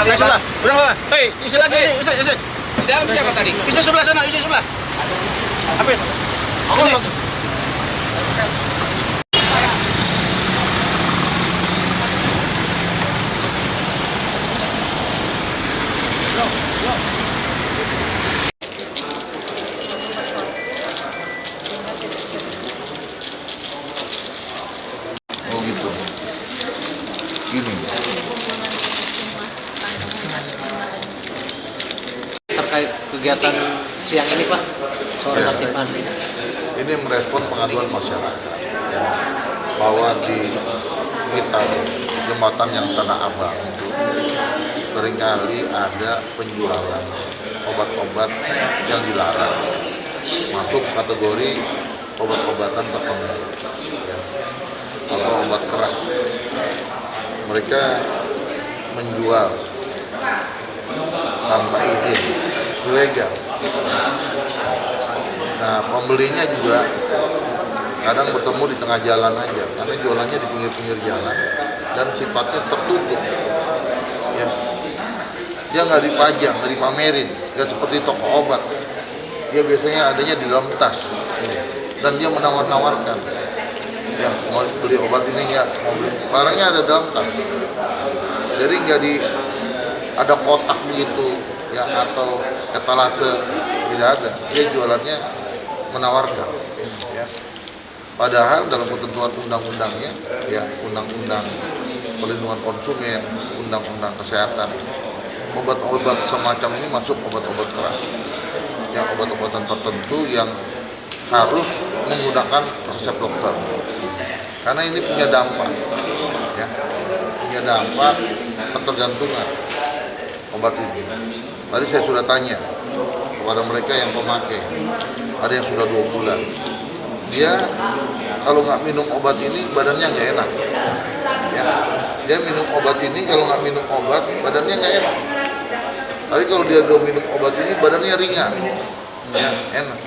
Naik sebelah. Udah nggak? Hei, isi lagi. Isi. Di dalam siapa tadi? Isi sebelah sana, isi sebelah. Apa? Aku Oh gitu. Gini. Terkait kegiatan siang ini Pak, sore Ya. tertiban ini. Ini merespon pengaduan masyarakat ya, bahwa di sekitar jembatan yang Tanah Abang itu seringkali ada penjualan obat-obat yang dilarang masuk kategori obat-obatan tertentu ya, atau obat keras. Mereka menjual tanpa izin, ilegal. Nah, pembelinya juga kadang bertemu di tengah jalan aja, karena jualannya di pinggir-pinggir jalan dan sifatnya tertutup. Ya, dia nggak dipajang, nggak dipamerin, nggak seperti toko obat. Dia biasanya adanya di dalam tas dan dia menawar-nawarkan. Ya, mau beli obat ini nggak, mau beli barangnya ada dalam tas. Jadi nggak ada kotak begitu ya atau etalase, tidak ada. Dia jualannya menawarkan ya. Padahal dalam ketentuan undang-undangnya ya, undang-undang perlindungan konsumen, undang-undang kesehatan, obat-obat semacam ini masuk obat-obat keras ya, obat-obatan tertentu yang harus menggunakan resep dokter karena ini punya dampak ya, punya dampak ketergantungan obat ini. Tadi saya sudah tanya kepada mereka yang pemakai, ada yang sudah 2 bulan. Dia kalau nggak minum obat ini badannya nggak enak. Ya, dia minum obat ini, kalau nggak minum obat badannya nggak enak. Tapi kalau dia udah minum obat ini badannya ringan, ya enak.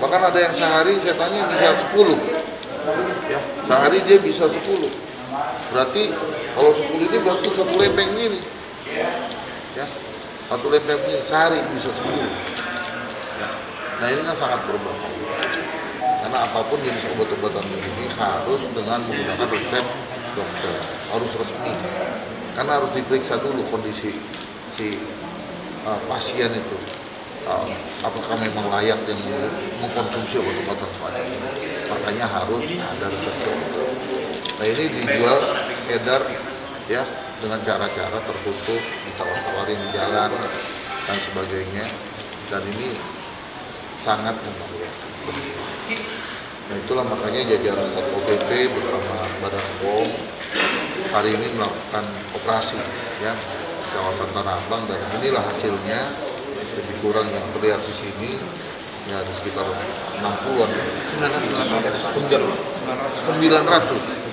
Bahkan ada yang sehari saya tanya bisa 10. Ya, sehari dia bisa 10. Berarti kalau 10 ini berarti 1 lempeng ini. Ya, 1 lempeng ini sehari bisa 10. Nah ini kan sangat berbahaya karena apapun jenis obat-obatan ini harus dengan menggunakan resep dokter, harus resmi karena harus diperiksa dulu kondisi si pasien itu apakah memang layak yang mengkonsumsi obat-obatan semacam ini. Makanya harus ada resep dokter. Nah ini dijual edar ya dengan cara-cara tertutup, ditawar-tawarin di jalan dan sebagainya, dan ini sangat membahayakan. Nah itulah makanya jajaran Satpol PP bersama Badan POM hari ini melakukan operasi ya di kawasan Tanah Abang, dan inilah hasilnya. Lebih kurang yang terlihat di sini ya ada sekitar 60-an, 900 butir,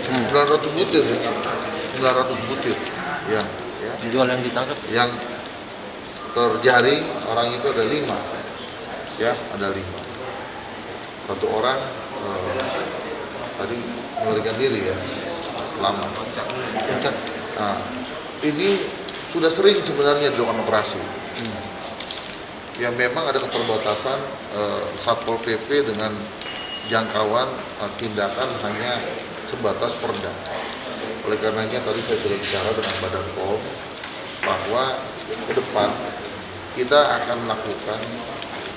900 butir ya. Penjual yang ditangkap Yang terjaring orang itu ada 5 ya, ada 5. Satu orang tadi melarikan diri ya, selamat. Nah, ini sudah sering sebenarnya dilakukan operasi. Ya memang ada keterbatasan Satpol PP dengan jangkauan tindakan hanya sebatas perda. Oleh karenanya tadi saya sudah bicara dengan Badan POM bahwa ke depan kita akan melakukan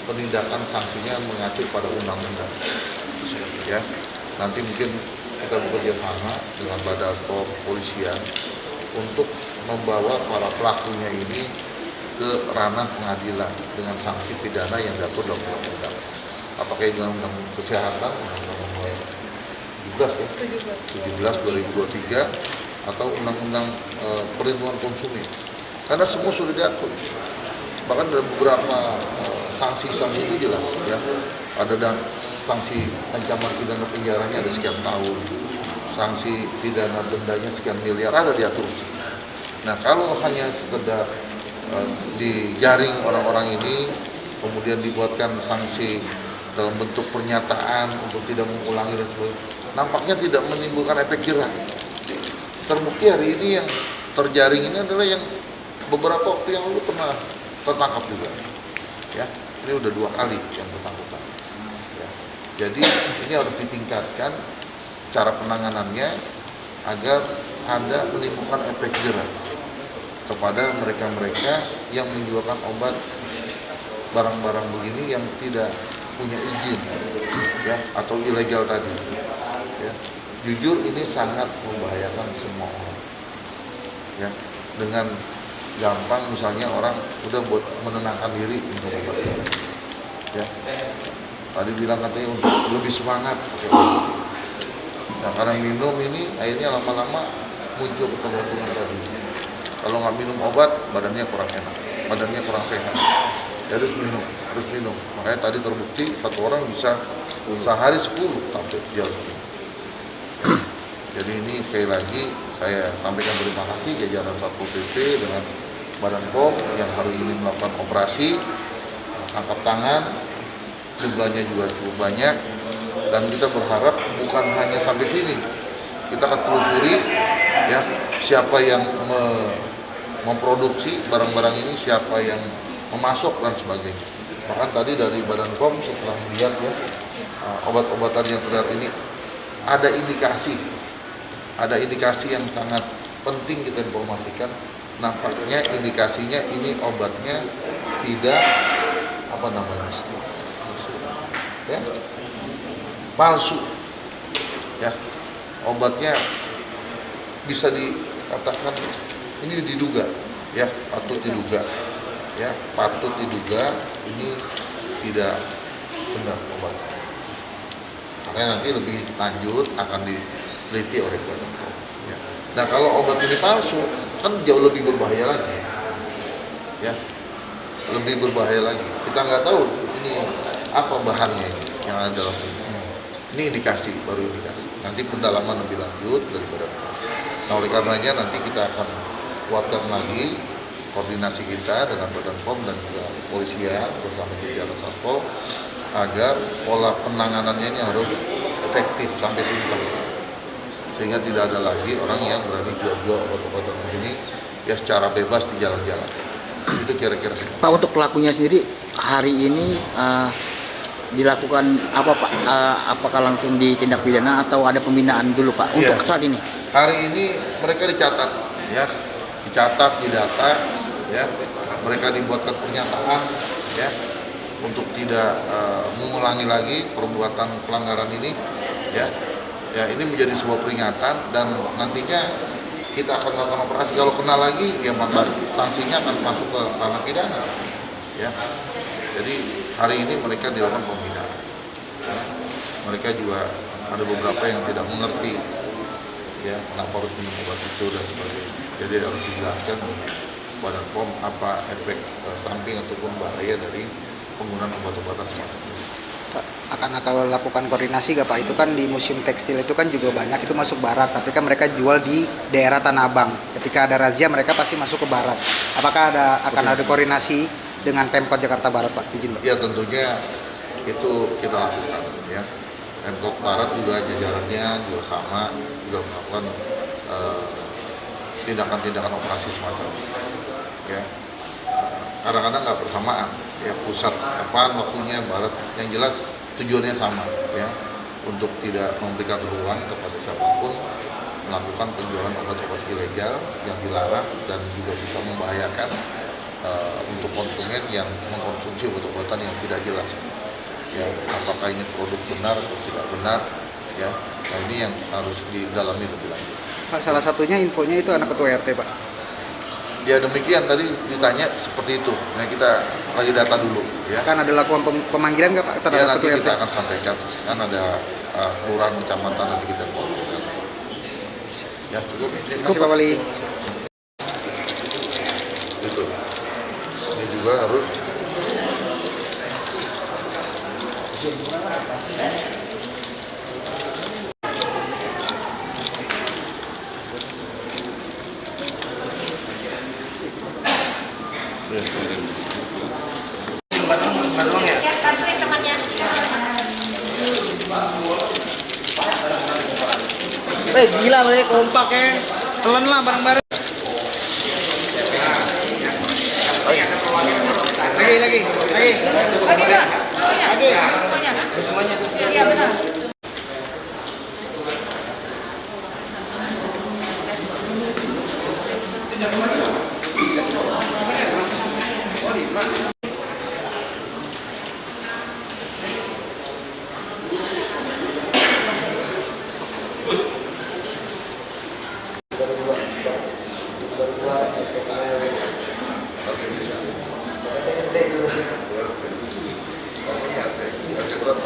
penindakan sanksinya mengacu pada undang-undang. Ya, nanti mungkin kita bekerja sama dengan Badan POM Polisian untuk membawa para pelakunya ini ke ranah pengadilan dengan sanksi pidana yang diatur dalam undang-undang. Apakah itu undang kesehatan, undang-undang nomor 17 ya, 17 2023 atau undang-undang perlindungan konsumen. Karena semua sudah diatur. Bahkan ada beberapa sanksi-sanksi itu jelas ya. Ada dan sanksi ancaman pidana penjaranya ada sekian tahun, sanksi pidana dendanya sekian miliar, ada diatur. Nah kalau hanya sekedar dijaring orang-orang ini, kemudian dibuatkan sanksi dalam bentuk pernyataan untuk tidak mengulangi dan sebagainya, nampaknya tidak menimbulkan efek jerah. Terbukti hari ini yang terjaring ini adalah yang beberapa waktu yang lalu pernah tertangkap juga. Ya, ini udah 2 kali yang bersangkutan. Ya. Jadi ini harus ditingkatkan cara penanganannya agar ada menimbulkan efek jerah kepada mereka-mereka yang menjualkan obat barang-barang begini yang tidak punya izin, ya, atau ilegal tadi. Ya. Jujur ini sangat membahayakan semua orang. Ya, dengan gampang misalnya orang udah buat menenangkan diri minum obat. Ya. Tadi bilang katanya untuk lebih semangat. Nah, karena minum ini akhirnya lama-lama muncul ketergantungan tadi. Kalau nggak minum obat, badannya kurang enak, badannya kurang sehat. Ya, harus minum. Makanya tadi terbukti satu orang bisa sehari 10 sampai jauh. Jadi ini sekali lagi saya sampaikan terima kasih jajaran Satpol PP dengan Badan POM yang hari ini melakukan operasi tangkap tangan, jumlahnya juga cukup banyak, dan kita berharap bukan hanya sampai sini, kita akan telusuri ya siapa yang memproduksi barang-barang ini, siapa yang memasok dan sebagainya. Bahkan tadi dari Badan POM setelah melihat ya obat-obatan yang beredar ini ada indikasi yang sangat penting kita informasikan. Nampaknya indikasinya ini obatnya tidak ya, palsu ya, obatnya bisa dikatakan ini diduga ya, patut diduga ini tidak benar obatnya. Makanya nanti lebih lanjut akan diteliti oleh Badan POM. Ya. Nah, kalau obat ini palsu kan jauh lebih berbahaya lagi, ya, lebih berbahaya lagi. Kita nggak tahu ini apa bahannya yang ada dalam ini. Ini indikasi, baru indikasi. Nanti pendalaman lebih lanjut dari Badan POM. Nah, oleh karenanya nanti kita akan kuatkan lagi koordinasi kita dengan Badan POM dan juga kepolisian bersama jajaran Satpol agar pola penanganannya ini harus efektif sampai tuntas. Sehingga tidak ada lagi orang yang berani jual-jual obat-obatan begini ya secara bebas di jalan-jalan. Itu kira-kira. Pak, untuk pelakunya sendiri hari ini dilakukan apa Pak? Apakah langsung ditindak pidana atau ada pembinaan dulu Pak untuk saat ini? Hari ini mereka dicatat ya, dicatat, didata ya. Mereka dibuatkan pernyataan ya untuk tidak mengulangi lagi perbuatan pelanggaran ini ya. Ya, ini menjadi sebuah peringatan dan nantinya kita akan melakukan operasi. Kalau kena lagi ya maka sanksinya akan masuk ke ranah pidana. Ya. Jadi hari ini mereka dilakukan pembinaan. Ya. Mereka juga ada beberapa yang tidak mengerti ya kenapa harus minum obat itu dan sebagainya. Jadi harus dijelaskan Badan POM apa efek samping ataupun bahaya dari penggunaan obat-obatan semacam ini. Pak, akan lakukan koordinasi gak Pak? Itu kan di museum tekstil itu kan juga banyak itu masuk barat, tapi kan mereka jual di daerah Tanah Abang. Ketika ada razia mereka pasti masuk ke barat. Apakah akan ada koordinasi dengan Pemkot Jakarta Barat Pak? Izin Pak. Ya tentunya itu kita lakukan ya. Pemkot Barat juga jajarannya juga sama, juga melakukan tindakan-tindakan operasi semacam ini. Ya. Kadang-kadang nggak bersamaan ya, pusat kapan waktunya, barat, yang jelas tujuannya sama ya, untuk tidak memberikan ruang kepada siapapun melakukan penjualan obat-obat ilegal yang dilarang dan juga bisa membahayakan untuk konsumen yang mengkonsumsi obat-obatan yang tidak jelas ya, apakah ini produk benar atau tidak benar ya. Nah, ini yang harus didalami lebih lanjut. Pak, salah satunya infonya itu anak ketua RT Pak. Ya demikian, tadi ditanya seperti itu. Nah, kita lagi data dulu ya. Kan ada lakukan pemanggilan nggak Pak terhadap Ya nanti ketua kita RT? akan sampaikan. Kan ada kelurahan kecamatan nanti kita koordinasikan. Ya cukup. Terima kasih Pak Wali. Itu. Ini juga harus. Gila mereka kompak ya. Telan lah bareng-bareng. Oke, bisa. Kamu ini RT berapa?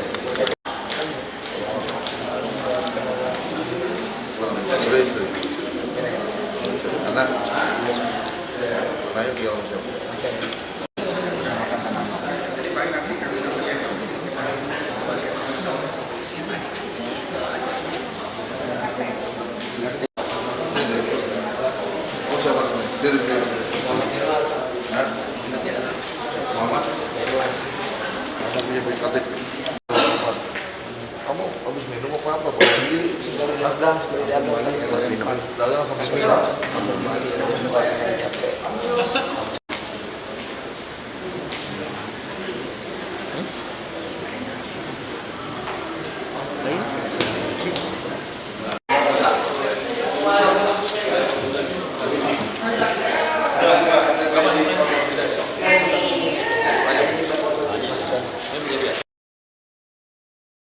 Sudah istri. Anak. Anaknya tinggal sama siapa? Oh, siapa? Dari Hah? Mama? Kamu punya KTP? Kamu habis minum apa? Bawa diri? Dagang seperti dagang. Dagang habis minum?